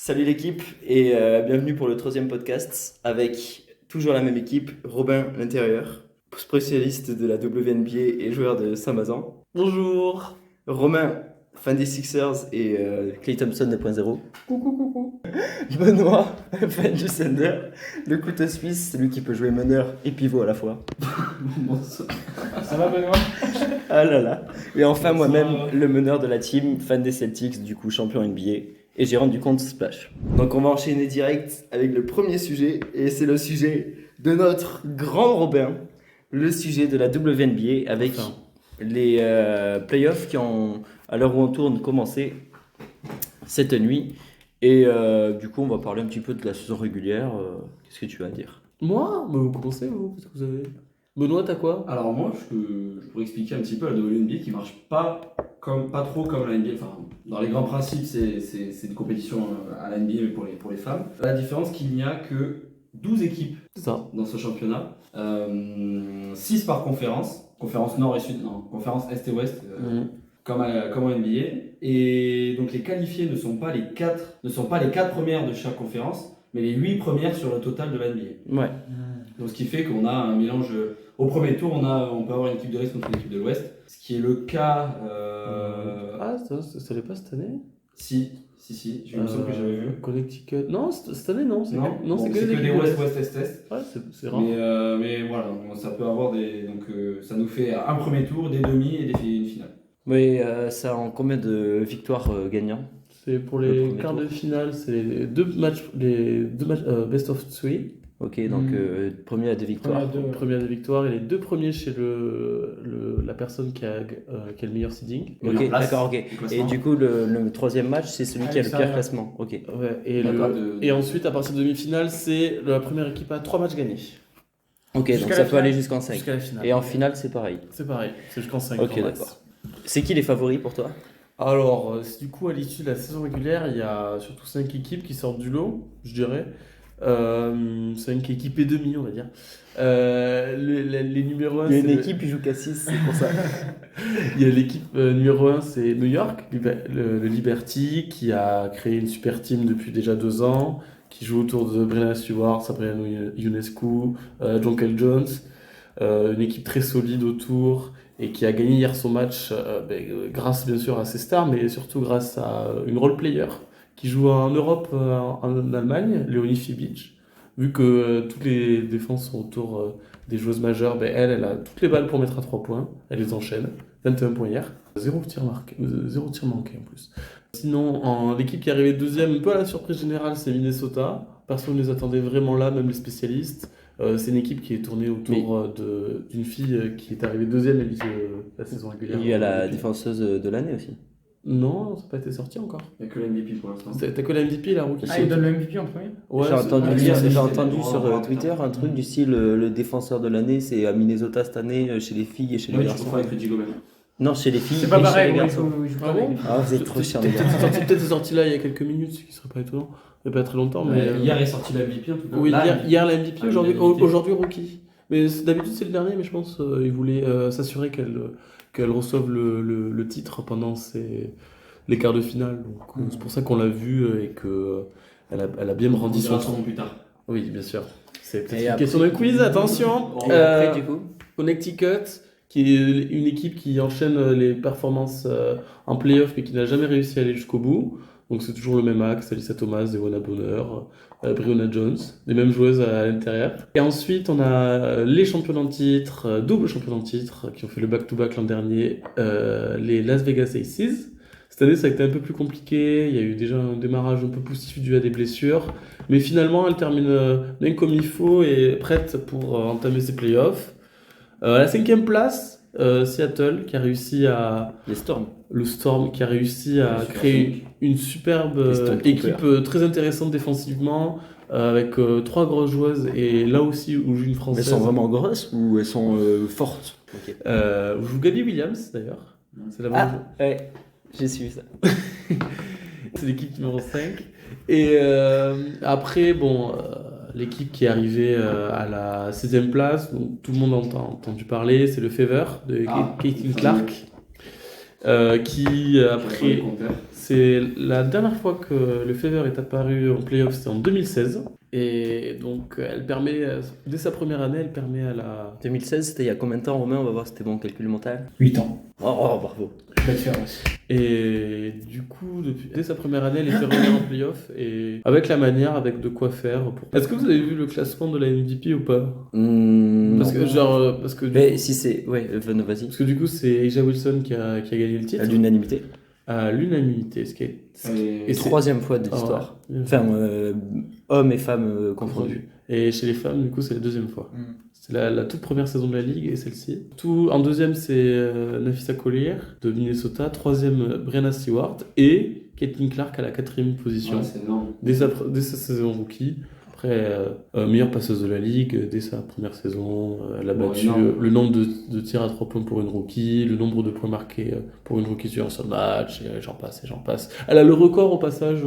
Salut l'équipe et bienvenue pour le troisième podcast avec toujours la même équipe, Robin l'intérieur, spécialiste de la WNBA et joueur de Saint-Mazan. Bonjour. Romain, fan des Sixers et Klay Thompson 2.0. Coucou. Benoît, fan du Thunder, le couteau suisse, celui qui peut jouer meneur et pivot à la fois. Bonsoir. Ça va Benoît? Ah là là. Et enfin Bonsoir. moi-même, le meneur de la team, fan des Celtics, du coup champion NBA. Et j'ai rendu compte Splash. Donc on va enchaîner direct avec le premier sujet, et c'est le sujet de notre grand Robin, le sujet de la WNBA avec les playoffs qui ont, à l'heure où on tourne, commencé cette nuit. Et du coup on va parler un petit peu de la saison régulière. Qu'est-ce que tu vas dire? Moi? Vous commencez vous? Qu'est-ce que vous avez? Benoît, t'as quoi? Alors moi, je pourrais expliquer un petit peu la WNBA qui marche pas trop comme la NBA. Enfin, dans les grands principes, c'est une compétition à la NBA mais pour les femmes. La différence qu'il n'y a que 12 équipes dans ce championnat, 6 par conférence nord et sud, non, conférence est et ouest. Comme en NBA. Et donc les qualifiés ne sont pas les 4 premières de chaque conférence, mais les 8 premières sur le total de la NBA. Ouais. Donc ce qui fait qu'on a un mélange. Au premier tour, on peut avoir une équipe de l'Est contre une équipe de l'Ouest, ce qui est le cas. Ah, ça l'est pas cette année? Si, je me souviens que j'avais vu. Connecticut. Non, cette année non. Non, c'est c'est que des Ouest, Est. Ouais, c'est rare. Mais voilà, ça peut avoir des. Donc ça nous fait un premier tour, des demi et une finale. Mais ça en combien de victoires gagnants? C'est pour Le les premier quarts tour. de finale, c'est les deux matchs best of three. Ok, donc premier à 2 victoires. Premier à 2 victoires et les deux premiers chez la personne qui a le meilleur seeding. Et Ok, leur place, d'accord, ok. le Et classement. du coup, le troisième match, c'est celui qui a le pire classement. Ok. Ouais, et, D'accord. et ensuite, à partir de demi-finale, c'est la première équipe à 3 matchs gagnés. Ok, Jusqu'à donc la ça peut finale. aller jusqu'en 5. Jusqu'à la finale. Et en finale, c'est pareil. C'est pareil, c'est jusqu'en 5. Ok, d'accord. C'est qui les favoris pour toi? Alors, du coup, à l'issue de la saison régulière, il y a surtout 5 équipes qui sortent du lot, je dirais. 5 équipes et demi, on va dire. Les numéros 1, Il y a une équipe qui joue qu'à 6, c'est pour ça. Il y a l'équipe numéro 1, c'est New York, le Liberty, qui a créé une super team depuis déjà 2 ans, qui joue autour de Breanna Stewart, Sabrina Ionescu, Jonquel Jones, une équipe très solide autour, et qui a gagné hier son match grâce bien sûr à ses stars, mais surtout grâce à une role player qui joue en Europe, en Allemagne, Leonie Fibic. Vu que toutes les défenses sont autour des joueuses majeures, elle a toutes les balles pour mettre à 3 points. Elle les enchaîne. 21 points hier. 0 tir manqué en plus. Sinon, l'équipe qui est arrivée deuxième, un peu à la surprise générale, c'est Minnesota. Personne ne les attendait vraiment là, même les spécialistes. C'est une équipe qui est tournée autour d'une fille qui est arrivée deuxième la saison régulière. Il y a la défenseuse de l'année aussi. Non, ça n'a pas été sorti encore. Il n'y a que la MVP pour l'instant. T'as que la MVP, la rookie. Ah, il donne le MVP en premier? Ouais, J'ai entendu c'est- sur Twitter un truc du style le défenseur de l'année, c'est à Minnesota cette année, chez les filles et chez les Oui, je garçons. confonds avec Reggie Gobert. Non, chez les filles C'est pas et chez pareil, les ouais, garçons. il joue Ah pas bon avec. Ah, vous êtes trop chiants, les gars. Peut-être c'est sorti là il y a quelques minutes, ce qui serait pas étonnant. Il n'y a pas très longtemps, mais. Hier est sorti la MVP en tout cas. Oui, Là, hier la MVP, Ah, aujourd'hui la MVP. aujourd'hui rookie. Mais d'habitude c'est le dernier, mais je pense il voulait s'assurer qu'elle reçoive le titre pendant les quarts de finale. Donc c'est pour ça qu'on l'a vu et que elle a bien brandi son son temps. plus tard. Oui, bien sûr. C'est peut-être Et une après- question de quiz, attention. Et après, du coup, Connecticut, qui est une équipe qui enchaîne les performances en playoff mais qui n'a jamais réussi à aller jusqu'au bout. Donc c'est toujours le même axe, Alyssa Thomas, Devona Bonner, Breonna Jones, les mêmes joueuses à l'intérieur. Et ensuite on a les champions en titre, double champions en titre, qui ont fait le back-to-back l'an dernier, les Las Vegas Aces. Cette année ça a été un peu plus compliqué, il y a eu déjà un démarrage un peu poussif dû à des blessures. Mais finalement elle termine bien comme il faut et prête pour entamer ses playoffs. À la 5e place, Seattle qui a réussi à... les Storms. Le Storm qui a réussi à Super créer une superbe Les Stormtroopers. équipe très intéressante défensivement avec 3 grosses joueuses et là aussi où joue une Elles française. sont vraiment grosses ou elles sont fortes? Ok. Où joue Gabby Williams d'ailleurs. C'est la bonne Ouais, j'ai suivi ça. C'est l'équipe numéro 5. Et après, l'équipe qui est arrivée à la 16e place, dont tout le monde a entendu parler, c'est le Fever de Caitlin Clark. Qui après, c'est la dernière fois que le Fever est apparu en playoff, c'était en 2016. Et donc, elle permet, dès sa première année, elle permet à la... 2016, c'était il y a combien de temps, Romain? On va voir si c'était bon calcul mental. 8 ans. Oh, bravo. Je vais le faire aussi. Et du coup, dès sa première année, elle est fait revenir en playoff et avec la manière, avec de quoi faire. Est-ce que vous avez vu le classement de la MVP ou pas? Parce que Mais si c'est... Ouais, vas-y. parce que du coup, c'est A'ja Wilson qui a gagné le titre À l'unanimité. à l'unanimité, ce qui est Et Et troisième fois de l'histoire. Enfin, hommes et femmes confondus. Et chez les femmes, du coup, c'est la deuxième fois. C'est la toute première saison de la ligue et celle-ci. En deuxième, c'est Napheesa Collier de Minnesota. Troisième, Breanna Stewart. Et Caitlin Clark à la quatrième position. Ouais, c'est énorme. Dès sa saison rookie. Après, meilleure passeuse de la ligue, dès sa première saison, elle a battu énorme. le nombre de tirs à 3 points pour une rookie, le nombre de points marqués pour une rookie sur un seul match, et j'en passe. Elle a le record au passage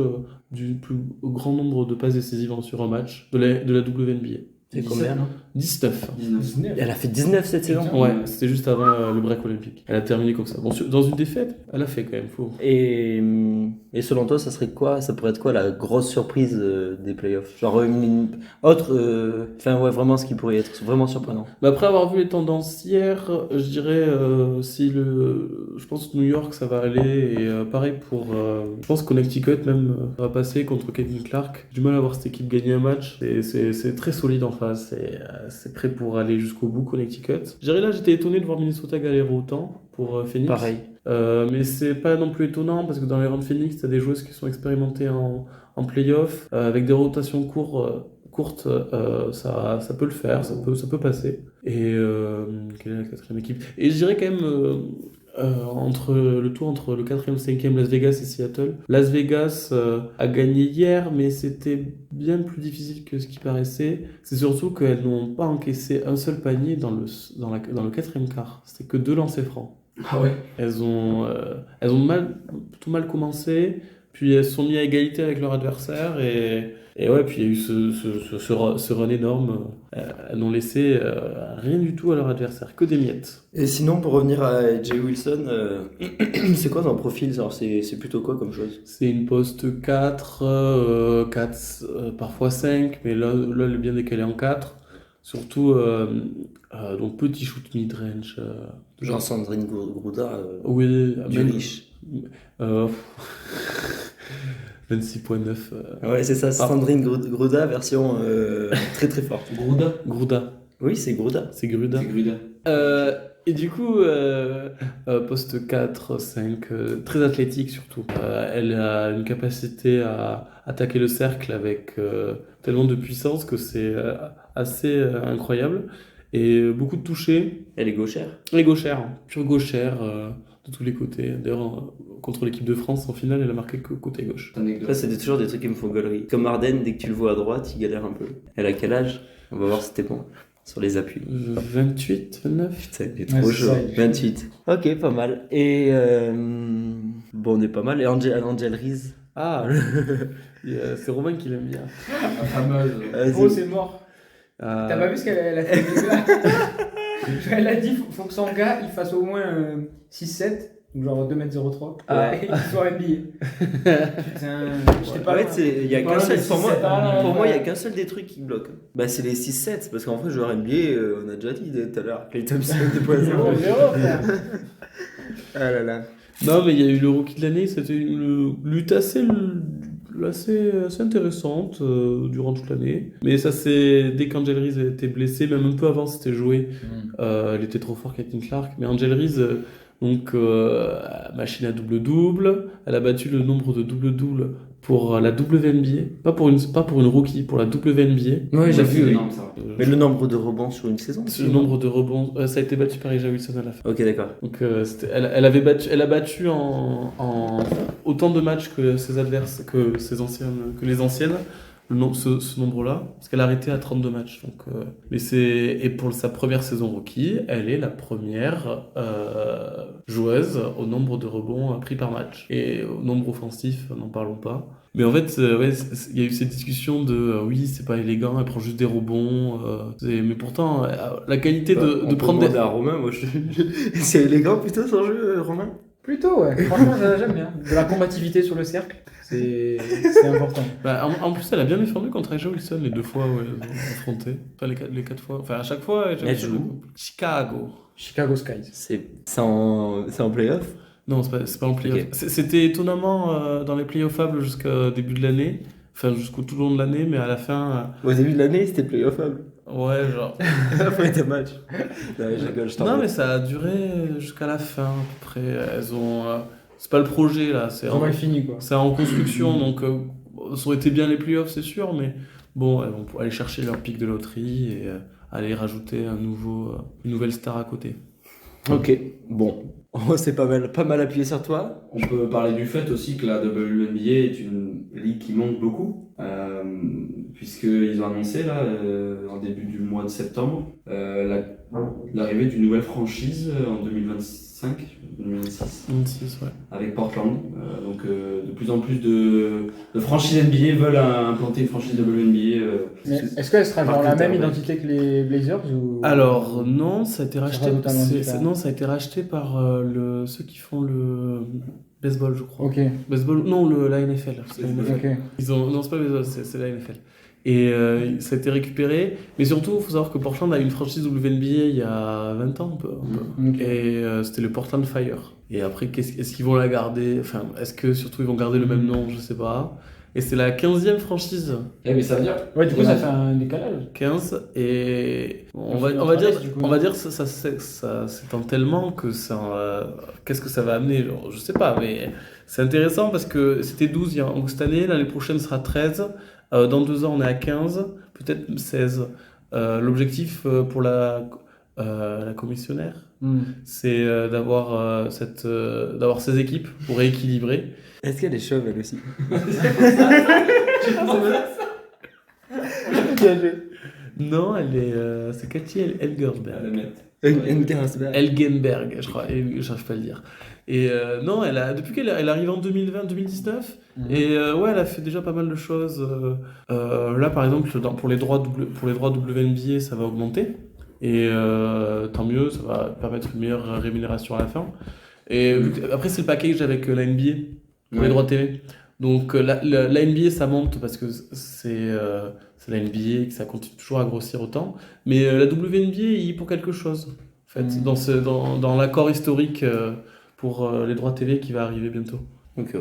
du plus grand nombre de passes décisives sur un match de la WNBA. C'est combien, non 19. 19. Elle a fait 19 cette saison. Putain. Ouais, c'était juste avant le break olympique. Elle a terminé comme ça. Bon, dans une défaite, elle a fait quand même, faut. Et selon toi, ça serait quoi? Ça pourrait être quoi la grosse surprise des playoffs? Genre une autre, enfin ouais, vraiment ce qui pourrait être vraiment surprenant. Mais après avoir vu les tendances hier, je dirais je pense que New York ça va aller et pareil pour je pense que Connecticut même va passer contre Caitlin Clark. J'ai du mal à voir cette équipe gagner un match. C'est très solide en face. C'est prêt pour aller jusqu'au bout Connecticut. Je dirais là j'étais étonné de voir Minnesota galérer autant pour Phoenix. Pareil. Mais c'est pas non plus étonnant parce que dans les rangs de Phoenix, t'as des joueuses qui sont expérimentées en playoff avec des rotations courtes, ça peut le faire, ça peut passer. Et quelle est la quatrième équipe? Et je dirais quand même entre le 4e, 5e, Las Vegas et Seattle. Las Vegas a gagné hier, mais c'était bien plus difficile que ce qui paraissait. C'est surtout qu'elles n'ont pas encaissé un seul panier dans le 4e quart. C'était que 2 lancers francs. Ah ouais. Elles ont tout mal commencé, puis elles se sont mis à égalité avec leur adversaire et ouais, puis il y a eu ce run énorme. Elles n'ont laissé rien du tout à leur adversaire, que des miettes. Et sinon, pour revenir à Jay Wilson, c'est quoi ton profil? Genre, c'est plutôt quoi comme chose? C'est une poste 4, 4 parfois 5, mais là elle est bien décalée en 4. Surtout, donc petit shoot mid-range. Genre Sandrine Grouda, Oui, du même, riche. 26.9. Ouais, c'est ça, Sandrine Grouda, version très très forte. Grouda, Oui, c'est Grouda. c'est Gruda. C'est Gruda. Et du coup, poste 4, 5, très athlétique surtout. Elle a une capacité à attaquer le cercle avec tellement de puissance que c'est assez incroyable. Et beaucoup de touchés. Elle est gauchère. Elle est gauchère, hein, pure gauchère de tous les côtés. D'ailleurs, contre l'équipe de France, en finale, elle a marqué que côté gauche. Ça, c'est toujours des trucs qui me font gaulerie. Comme Arden, dès que tu le vois à droite, il galère un peu. Elle a quel âge? On va voir si c'était bon. Sur les appuis. 28, 29. Putain, il est trop c'est chaud. ça, il est 28. Ok, pas mal. Et bon, on est pas mal. Et Angel Reese. Ah, c'est Romain qui l'aime bien. La fameuse. Vas-y. Oh, c'est mort. Ah, T'as pas vu ce qu'elle a fait les gars? Elle a dit faut que son gars il fasse au moins 6-7, donc genre 2m03, Ah. et qu'il soit NBA. Putain, j'étais pas En loin. fait, il y a Pas qu'un loin seul. des Pour moi, 6-7, pour moi, il y a qu'un seul des trucs qui bloquent. Bah, c'est les 6-7. Parce qu'en vrai, joueur NBA, on a déjà dit tout à l'heure. Clay Thompson 2.0. 0, frère. Ah là là. Non, mais il y a eu le rookie de l'année, c'était une lutte assez intéressante durant toute l'année. Mais ça, c'est dès qu'Angel Reese a été blessée, même un peu avant, c'était joué. Elle était trop forte, Caitlin Clark. Mais Angel Reese, donc, machine à double-double. Elle a battu le nombre de double-double pour la WNBA. Pas pour une rookie, pour la WNBA. Ouais, j'ai vu. Oui. énorme ça. Mais le nombre de rebonds sur une saison. Le nombre de rebonds, ça a été battu par A'ja Wilson à la fin. Ok, d'accord. Donc elle a battu en autant de matchs que ses adverses, que les anciennes, ce nombre-là, parce qu'elle a arrêté à 32 matchs. Donc, et pour sa première saison rookie, elle est la première joueuse au nombre de rebonds pris par match. Et au nombre offensif, n'en parlons pas. Mais en fait, il y a eu cette discussion de oui, c'est pas élégant, elle prend juste des rebonds. Mais pourtant, la qualité de prendre des. à Romain, moi, c'est élégant plutôt son jeu, Romain. Plutôt, ouais. Franchement, j'aime bien. De la combativité sur le cercle, c'est important. Bah, en plus, elle a bien défendu contre Aja Wilson les 2 fois où elles ont affronté. Enfin, les 4 fois. Enfin, à chaque fois, Elle joue où Chicago. Chicago Skies. C'est en playoff? Non, c'est pas en playoff. Ok. C'était étonnamment dans les playoffables jusqu'au début de l'année. Enfin, jusqu'au tout long de l'année, mais à la fin, Au début de l'année, c'était playoffable. ouais, genre. Après tes matchs. Non, je rigole, je t'en Non, prie. mais ça a duré jusqu'à la fin, à peu près. Elles ont. C'est pas le projet, là. C'est Vraiment fini, quoi. c'est en construction, donc ça aurait été bien les playoffs, c'est sûr, mais bon, elles vont aller chercher leur pic de loterie et aller rajouter une nouvelle star à côté. Ok, bon. On s'est pas mal appuyé sur toi. On peut parler du fait aussi que la WNBA est une ligue qui manque beaucoup, puisqu'ils ont annoncé là, en début du mois de septembre, l'arrivée d'une nouvelle franchise en 2025, 2026, 26, ouais. avec Portland. Donc de plus en plus de franchises NBA veulent implanter une franchise WNBA. Mais est-ce qu'elle sera genre la Marketer, même ouais. identité que les Blazers ou... Alors, non, ça a été racheté, sera totalement différent. non, ça a été racheté par ceux qui font le baseball, je crois. Ok, Baseball, non, la NFL. C'est la NFL. ok. Non, c'est pas le baseball, c'est la NFL. Et ça a été récupéré. Mais surtout, il faut savoir que Portland a eu une franchise WNBA il y a 20 ans, un peu. Ok. Et c'était le Portland Fire. Et après, est-ce qu'ils vont la garder? Enfin, est-ce que surtout ils vont garder le même nom? Je sais pas. Et c'est la 15e franchise. Eh, mais ça veut dire. Ouais, du coup, ça fait un décalage. 15. Et on Ça fait va dire, du coup, on va dire que ça s'étend tellement que ça. Qu'est-ce que ça va amener? Genre, je sais pas, mais c'est intéressant parce que c'était 12 donc cette année, l'année prochaine sera 13. Dans 2 ans, on est à 15, peut-être 16. L'objectif pour la commissionnaire, c'est d'avoir 16 équipes pour rééquilibrer. Est-ce qu'elle est chauve, elle aussi? Non, c'est Cathy Elgersberg. Elgenberg, je crois, j'arrive pas à le dire. Et non, depuis qu'elle arrive en 2020-2019, et ouais, elle a fait déjà pas mal de choses. Là, par exemple, pour les droits WNBA, ça va augmenter. Et tant mieux, ça va permettre une meilleure rémunération à la fin. Et après, c'est le package avec la NBA pour les droits de TV. Donc la NBA, ça monte parce que c'est la NBA, que ça continue toujours à grossir autant. Mais la WNBA, il y est pour quelque chose, en fait, dans l'accord historique pour les droits TV qui va arriver bientôt. Ok.